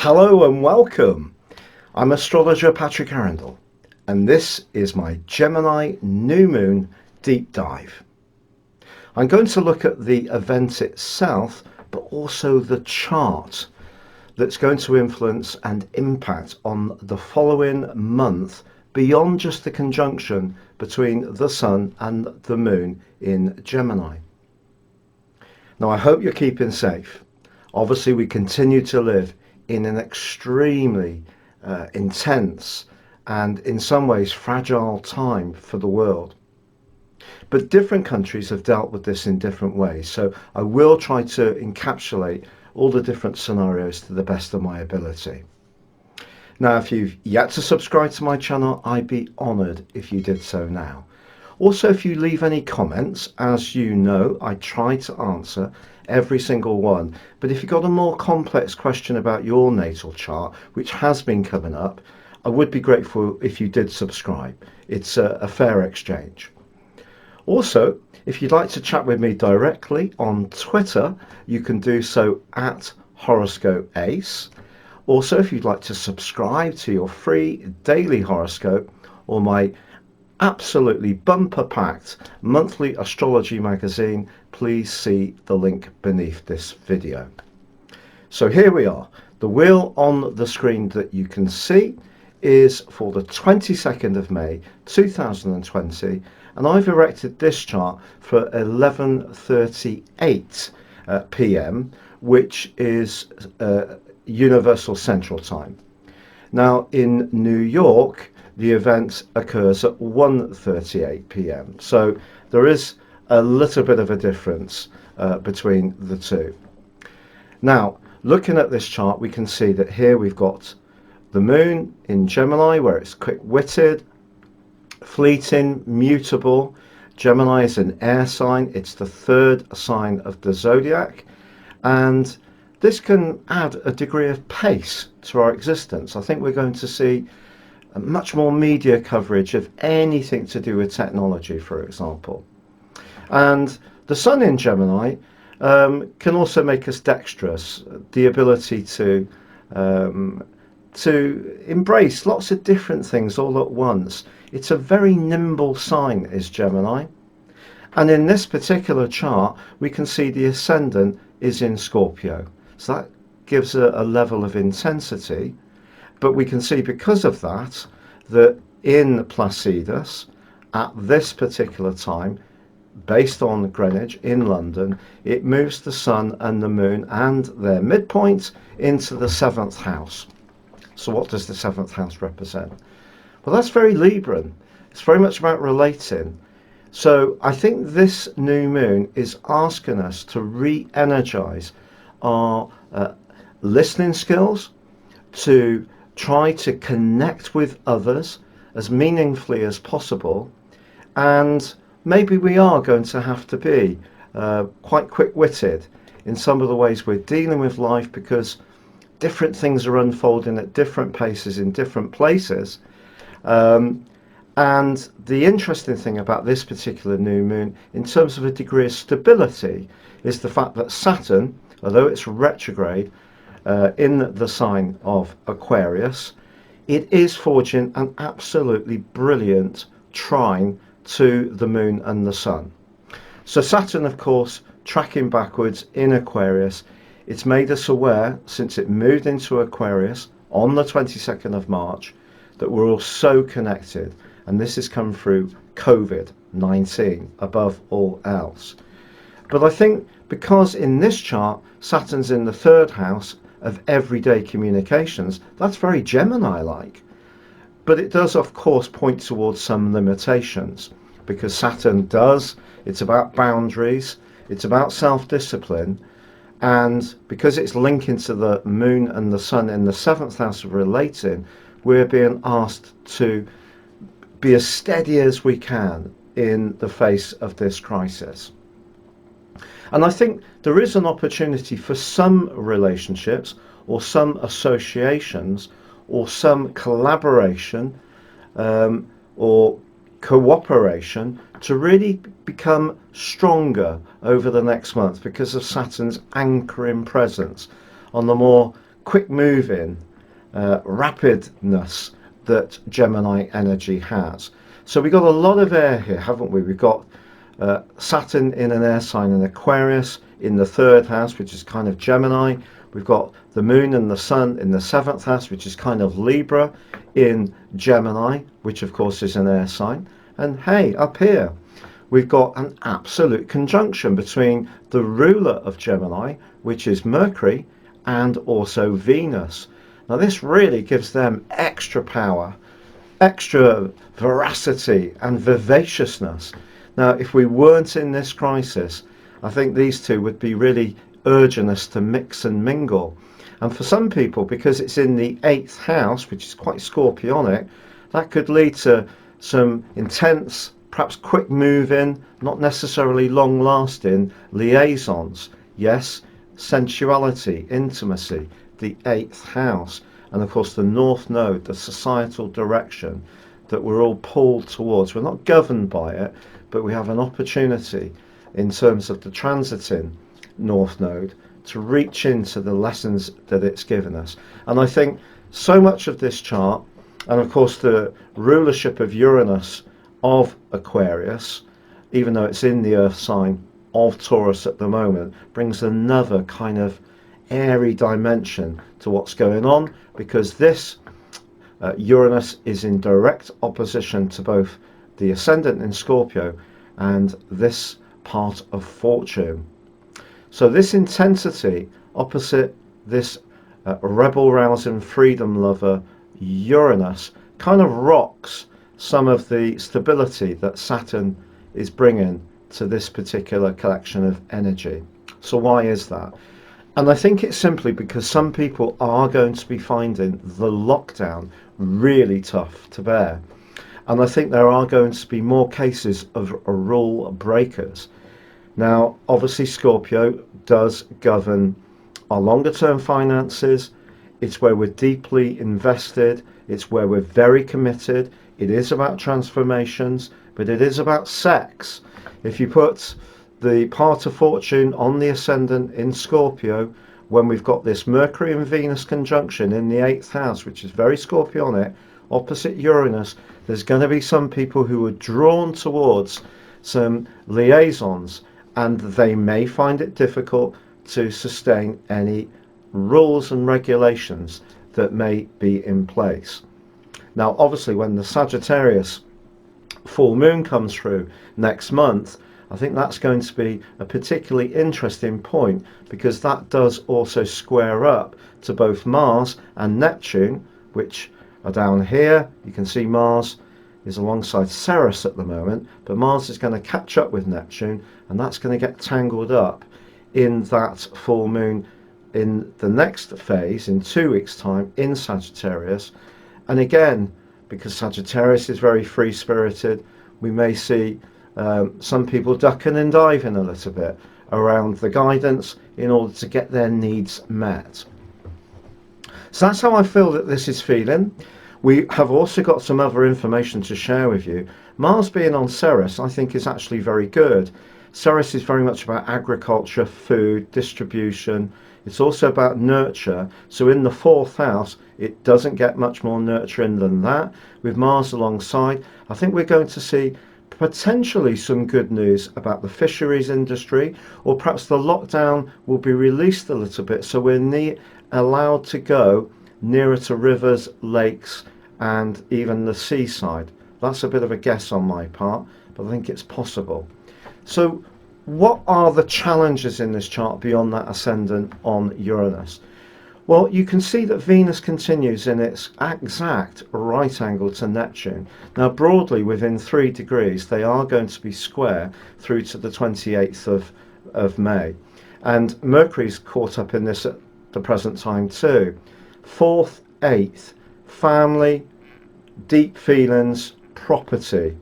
Hello and welcome. I'm astrologer Patrick Arundell, and this is my Gemini new moon deep dive. I'm going to look at the event itself, but also the chart that's going to influence and impact on the following month beyond just the conjunction between the Sun and the Moon in Gemini. Now, I hope you're keeping safe. Obviously, we continue to live in an extremely intense and in some ways fragile time for the world. But different countries have dealt with this in different ways. So I will try to encapsulate all the different scenarios to the best of my ability. Now, if you've yet to subscribe to my channel, I'd be honoured if you did so now. Also, if you leave any comments, as you know, I try to answer every single one. But if you've got a more complex question about your natal chart, which has been coming up, I would be grateful if you did subscribe. It's a fair exchange. Also, if you'd like to chat with me directly on Twitter, you can do so at Horoscope Ace. Also, if you'd like to subscribe to your free daily horoscope or my absolutely bumper-packed monthly astrology magazine, please see the link beneath this video. So here we are. The wheel on the screen that you can see is for the 22nd of May 2020, and I've erected this chart for 11:38 p.m., which is Universal Central Time. Now, in New York, the event occurs at 1:38 p.m. So there is a little bit of a difference between the two. Now, looking at this chart, we can see that here we've got the moon in Gemini, where it's quick-witted, fleeting, mutable. Gemini is an air sign. It's the third sign of the zodiac. And this can add a degree of pace to our existence. I think we're going to see much more media coverage of anything to do with technology, for example. And the Sun in Gemini can also make us dexterous, the ability to embrace lots of different things all at once. It's a very nimble sign, is Gemini. And in this particular chart, we can see the ascendant is in Scorpio. So that gives a level of intensity. But we can see because of that, that in Placidus, at this particular time, based on Greenwich in London, it moves the Sun and the Moon and their midpoint into the 7th house. So what does the 7th house represent? Well, that's very Libran. It's very much about relating. So I think this new moon is asking us to re-energize our listening skills, to try to connect with others as meaningfully as possible, and maybe we are going to have to be quite quick-witted in some of the ways we're dealing with life, because different things are unfolding at different paces in different places. And the interesting thing about this particular new moon, in terms of a degree of stability, is the fact that Saturn, although it's retrograde, in the sign of Aquarius, it is forging an absolutely brilliant trine to the Moon and the Sun. So Saturn, of course, tracking backwards in Aquarius, it's made us aware, since it moved into Aquarius on the 22nd of March, that we're all so connected, and this has come through COVID-19 above all else. But I think because in this chart, Saturn's in the 3rd house of everyday communications, that's very Gemini-like. But it does, of course, point towards some limitations, because Saturn it's about boundaries, it's about self-discipline, and because it's linking to the Moon and the Sun in the 7th house of relating, we're being asked to be as steady as we can in the face of this crisis. And I think there is an opportunity for some relationships or some associations or some collaboration or cooperation to really become stronger over the next month because of Saturn's anchoring presence on the more quick moving, rapidness that Gemini energy has. So we've got a lot of air here, haven't we? We've got Saturn in an air sign in Aquarius in the 3rd house, which is kind of Gemini. We've got the moon and the sun in the 7th house, which is kind of Libra in Gemini, which of course is an air sign. And hey, up here we've got an absolute conjunction between the ruler of Gemini, which is Mercury, and also Venus. Now this really gives them extra power, extra veracity and vivaciousness. Now if we weren't in this crisis, I think these two would be really urging us to mix and mingle. And for some people, because it's in the 8th house, which is quite scorpionic, that could lead to some intense, perhaps quick moving, not necessarily long lasting liaisons. Yes, sensuality, intimacy, the 8th house, and of course the North Node, the societal direction that we're all pulled towards. We're not governed by it, but we have an opportunity in terms of the transiting North Node to reach into the lessons that it's given us. And I think so much of this chart, and of course the rulership of Uranus of Aquarius, even though it's in the Earth sign of Taurus at the moment, brings another kind of airy dimension to what's going on, because this Uranus is in direct opposition to both the ascendant in Scorpio and this part of fortune. So this intensity opposite this rebel rousing freedom lover Uranus kind of rocks some of the stability that Saturn is bringing to this particular collection of energy. So why is that? And I think it's simply because some people are going to be finding the lockdown really tough to bear. And I think there are going to be more cases of rule breakers. Now, obviously, Scorpio does govern our longer term finances. It's where we're deeply invested. It's where we're very committed. It is about transformations, but it is about sex. If you put the part of fortune on the ascendant in Scorpio, when we've got this Mercury and Venus conjunction in the 8th house, which is very Scorpionic, opposite Uranus, there's going to be some people who are drawn towards some liaisons, and they may find it difficult to sustain any rules and regulations that may be in place. Now, obviously, when the Sagittarius full moon comes through next month, I think that's going to be a particularly interesting point, because that does also square up to both Mars and Neptune, which are down here. You can see Mars is alongside Ceres at the moment, but Mars is going to catch up with Neptune, and that's going to get tangled up in that full moon in the next phase in 2 weeks' time in Sagittarius. And again, because Sagittarius is very free-spirited, we may see some people ducking and diving a little bit around the guidance in order to get their needs met. So that's how I feel that this is feeling. We have also got some other information to share with you. Mars being on Ceres, I think, is actually very good. Ceres is very much about agriculture, food, distribution. It's also about nurture. So in the 4th house, it doesn't get much more nurturing than that. With Mars alongside, I think we're going to see potentially some good news about the fisheries industry, or perhaps the lockdown will be released a little bit, so we're allowed to go nearer to rivers, lakes, and even the seaside. That's a bit of a guess on my part, but I think it's possible. So what are the challenges in this chart beyond that ascendant on Uranus? Well, you can see that Venus continues in its exact right angle to Neptune. Now, broadly, within 3 degrees, they are going to be square through to the 28th of May. And Mercury's caught up in this at the present time too. 4th, 8th, family, deep feelings, property.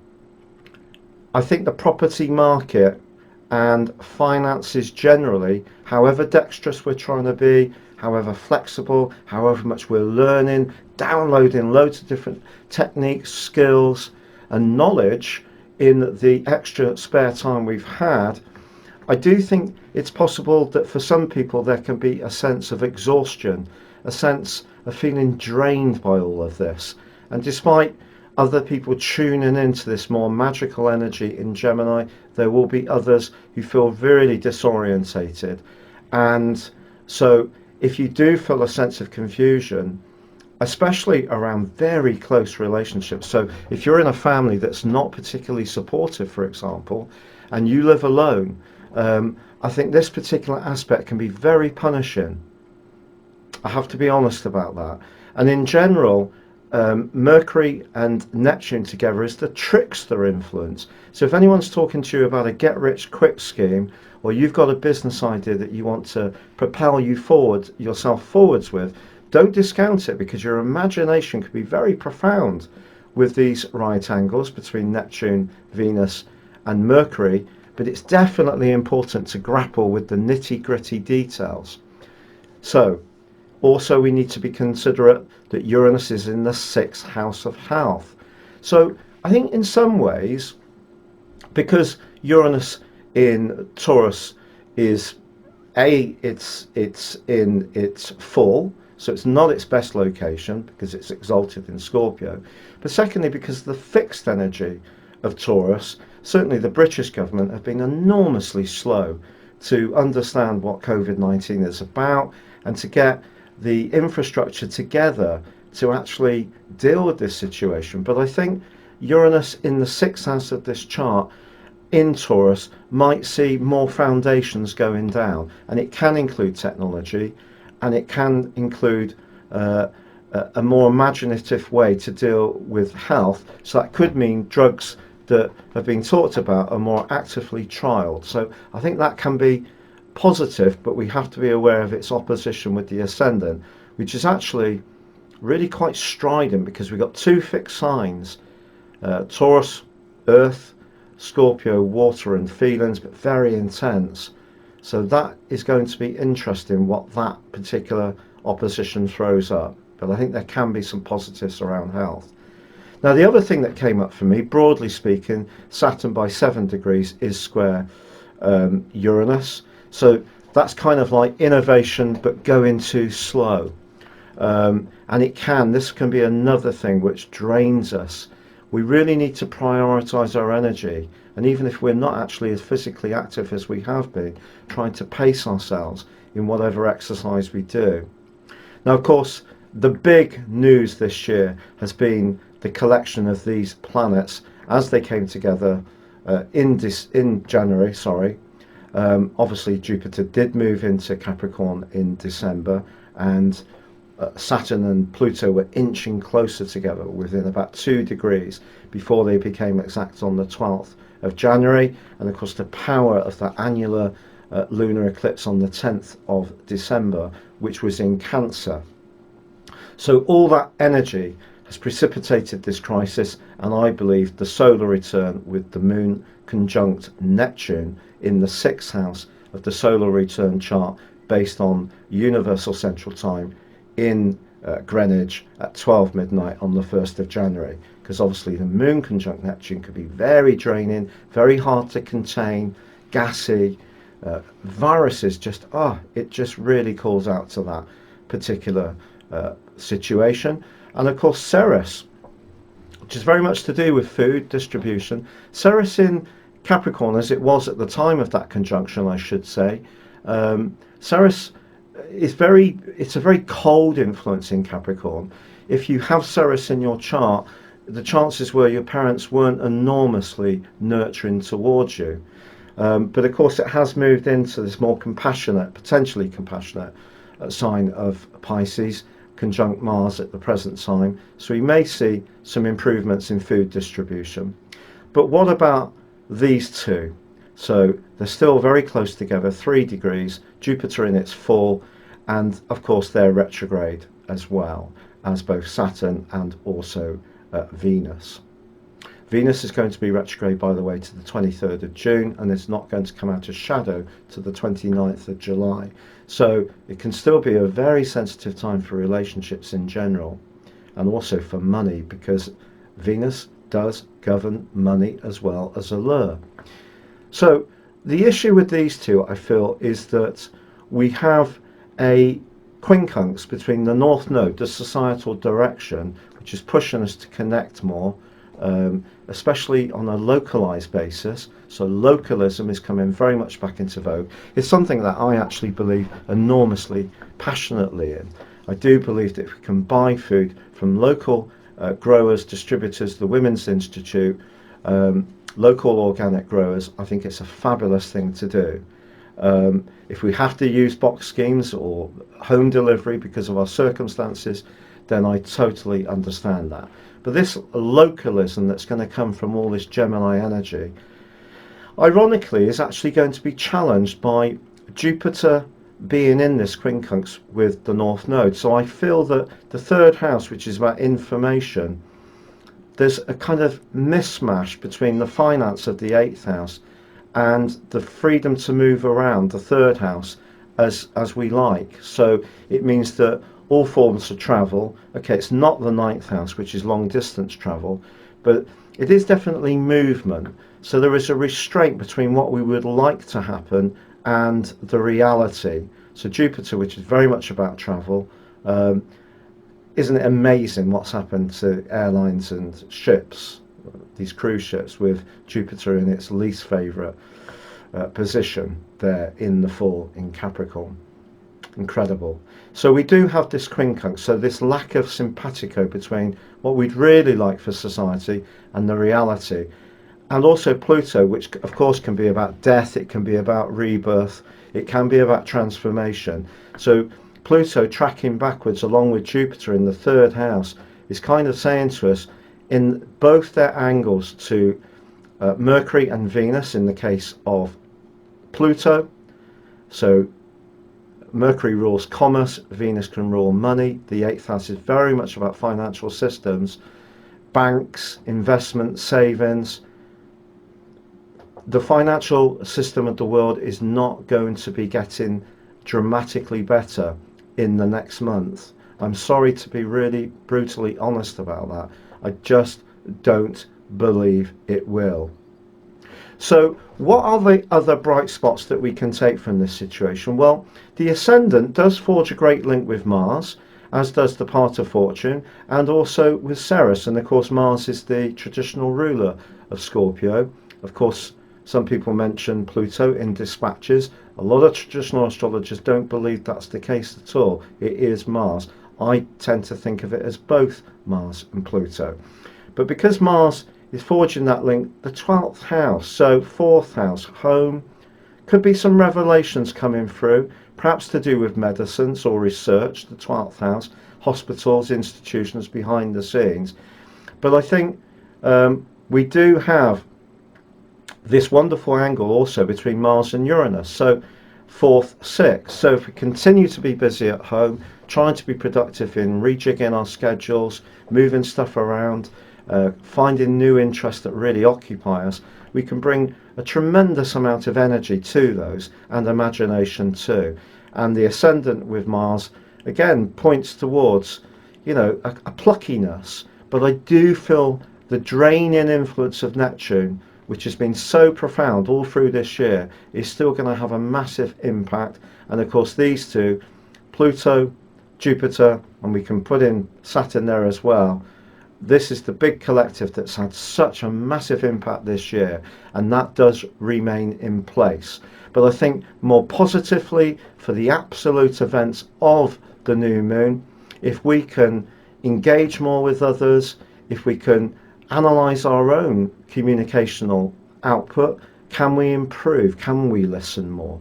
I think the property market and finances generally, however dexterous we're trying to be, however flexible, however much we're learning, downloading loads of different techniques, skills and knowledge in the extra spare time we've had, I do think it's possible that for some people there can be a sense of exhaustion a sense of feeling drained by all of this. And despite other people tuning into this more magical energy in Gemini, there will be others who feel really disorientated. And so if you do feel a sense of confusion, especially around very close relationships, so if you're in a family that's not particularly supportive, for example, and you live alone, I think this particular aspect can be very punishing. I have to be honest about that. And in general, Mercury and Neptune together is the trickster influence. So if anyone's talking to you about a get-rich-quick scheme, or you've got a business idea that you want to propel yourself forwards with, don't discount it, because your imagination can be very profound with these right angles between Neptune, Venus, and Mercury. But it's definitely important to grapple with the nitty-gritty details. So also, we need to be considerate that Uranus is in the 6th house of health. So I think in some ways, because Uranus in Taurus is it's in its full, so it's not its best location because it's exalted in Scorpio. But secondly, because the fixed energy of Taurus, certainly the British government have been enormously slow to understand what COVID-19 is about and to get the infrastructure together to actually deal with this situation. But I think Uranus in the 6th house of this chart in Taurus might see more foundations going down, and it can include technology, and it can include a more imaginative way to deal with health. So that could mean drugs that have been talked about are more actively trialed. So I think that can be positive, but we have to be aware of its opposition with the ascendant, which is actually really quite strident, because we've got two fixed signs, Taurus, earth, Scorpio, water and feelings, but very intense. So that is going to be interesting what that particular opposition throws up. But I think there can be some positives around health. Now, the other thing that came up for me, broadly speaking, Saturn by 7 degrees is square Uranus. So that's kind of like innovation, but going too slow. And this can be another thing which drains us. We really need to prioritize our energy. And even if we're not actually as physically active as we have been, trying to pace ourselves in whatever exercise we do. Now, of course, the big news this year has been the collection of these planets as they came together in January, obviously Jupiter did move into Capricorn in December, and Saturn and Pluto were inching closer together within about 2 degrees before they became exact on the 12th of January. And of course the power of the annular lunar eclipse on the 10th of December, which was in Cancer. So all that energy has precipitated this crisis, and I believe the solar return with the moon conjunct Neptune in the 6th house of the solar return chart based on Universal Central Time in Greenwich at 12 midnight on the 1st of January. Because obviously the moon conjunct Neptune could be very draining, very hard to contain, gassy. Viruses it just really calls out to that particular situation. And of course Ceres, which is very much to do with food distribution. Ceres in Capricorn, as it was at the time of that conjunction, I should say. Ceres is it's a very cold influence in Capricorn. If you have Ceres in your chart, the chances were your parents weren't enormously nurturing towards you. But of course it has moved into this more compassionate, potentially compassionate sign of Pisces, conjunct Mars at the present time. So we may see some improvements in food distribution. But what about these two? So they're still very close together, 3 degrees, Jupiter in its full, and of course they're retrograde as well as both Saturn and also Venus. Venus is going to be retrograde, by the way, to the 23rd of June, and it's not going to come out of shadow to the 29th of July. So it can still be a very sensitive time for relationships in general, and also for money, because Venus does govern money as well as allure. So the issue with these two, I feel, is that we have a quincunx between the North Node, the societal direction, which is pushing us to connect more, especially on a localized basis. So localism is coming very much back into vogue. It's something that I actually believe enormously passionately in. I do believe that if we can buy food from local growers, distributors, the Women's Institute, local organic growers, I think it's a fabulous thing to do. If we have to use box schemes or home delivery because of our circumstances, then I totally understand that. But this localism that's going to come from all this Gemini energy, ironically, is actually going to be challenged by Jupiter being in this quincunx with the North Node. So I feel that the third house, which is about information, there's a kind of mismatch between the finance of the 8th house and the freedom to move around the third house as we like. So it means that all forms of travel, okay, it's not the 9th house, which is long distance travel, but it is definitely movement. So there is a restraint between what we would like to happen and the reality. So Jupiter, which is very much about travel, isn't it amazing what's happened to airlines and ships, these cruise ships, with Jupiter in its least favourite position there in the fall in Capricorn. Incredible. So we do have this quincunx, so this lack of simpatico between what we'd really like for society and the reality. And also Pluto, which of course can be about death, it can be about rebirth, it can be about transformation. So Pluto tracking backwards along with Jupiter in the third house is kind of saying to us, in both their angles to Mercury and Venus in the case of Pluto, so Mercury rules commerce, Venus can rule money. The 8th house is very much about financial systems, banks, investment, savings. The financial system of the world is not going to be getting dramatically better in the next month. I'm sorry to be really brutally honest about that. I just don't believe it will. So what are the other bright spots that we can take from this situation? Well, the ascendant does forge a great link with Mars, as does the part of fortune, and also with Ceres. And of course, Mars is the traditional ruler of Scorpio. Of course, some people mention Pluto in dispatches. A lot of traditional astrologers don't believe that's the case at all. It is Mars. I tend to think of it as both Mars and Pluto. But because Mars is forging that link, the 12th house, so 4th house, home, could be some revelations coming through, perhaps to do with medicines or research, the 12th house, hospitals, institutions behind the scenes. But I think we do have this wonderful angle also between Mars and Uranus, so 4th, 6th. So if we continue to be busy at home, trying to be productive in rejigging our schedules, moving stuff around, finding new interests that really occupy us, we can bring a tremendous amount of energy to those, and imagination too. And the ascendant with Mars again points towards, you know, a pluckiness. But I do feel the draining influence of Neptune, which has been so profound all through this year, is still going to have a massive impact. And of course these two, Pluto, Jupiter, and we can put in Saturn there as well, this is the big collective that's had such a massive impact this year, and that does remain in place. But I think more positively for the absolute events of the new moon, if we can engage more with others, if we can analyze our own communicational output, can we improve? Can we listen more?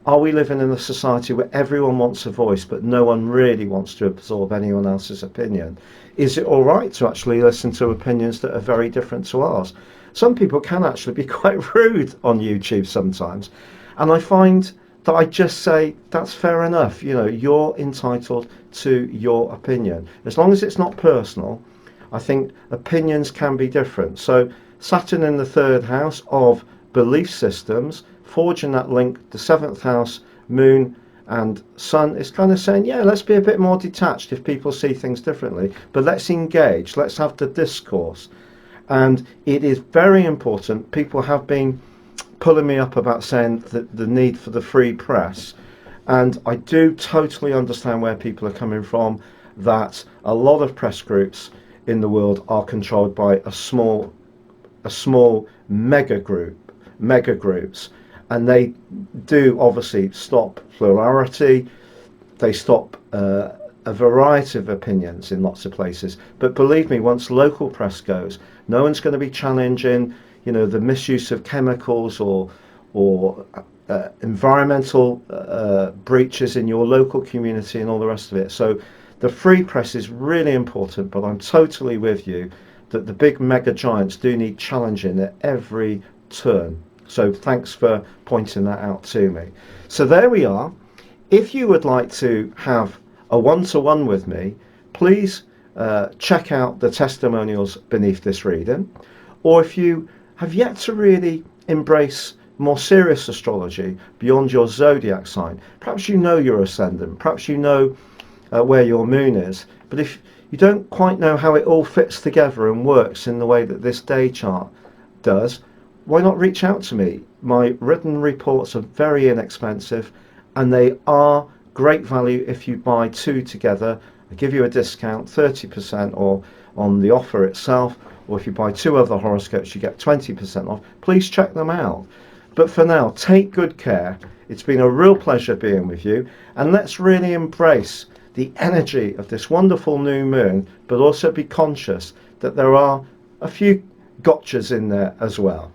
Are we living in a society where everyone wants a voice but no one really wants to absorb anyone else's opinion? Is it all right to actually listen to opinions that are very different to ours? Some people can actually be quite rude on YouTube sometimes, and I find that I just say that's fair enough. You know, you're entitled to your opinion as long as it's not personal. I think opinions can be different. So Saturn in the third house of belief systems, forging that link, the 7th house, moon and sun, is kind of saying, yeah, let's be a bit more detached if people see things differently, but let's engage, let's have the discourse. And it is very important. People have been pulling me up about saying that the need for the free press. And I do totally understand where people are coming from, that a lot of press groups in the world are controlled by a small mega groups, and they do obviously stop plurality. They stop a variety of opinions in lots of places. But believe me, once local press goes, no one's going to be challenging, the misuse of chemicals or environmental breaches in your local community and all the rest of it. So the free press is really important, but I'm totally with you that the big mega giants do need challenging at every turn. So thanks for pointing that out to me. So there we are. If you would like to have a one-to-one with me, please check out the testimonials beneath this reading. Or if you have yet to really embrace more serious astrology beyond your zodiac sign, perhaps you know your ascendant, perhaps you know where your moon is, but if you don't quite know how it all fits together and works in the way that this day chart does, why not reach out to me? My written reports are very inexpensive, and they are great value if you buy two together. I give you a discount, 30% or on the offer itself, or if you buy two other horoscopes you get 20% off. Please check them out. But for now, take good care. It's been a real pleasure being with you, and let's really embrace the energy of this wonderful new moon, but also be conscious that there are a few gotchas in there as well.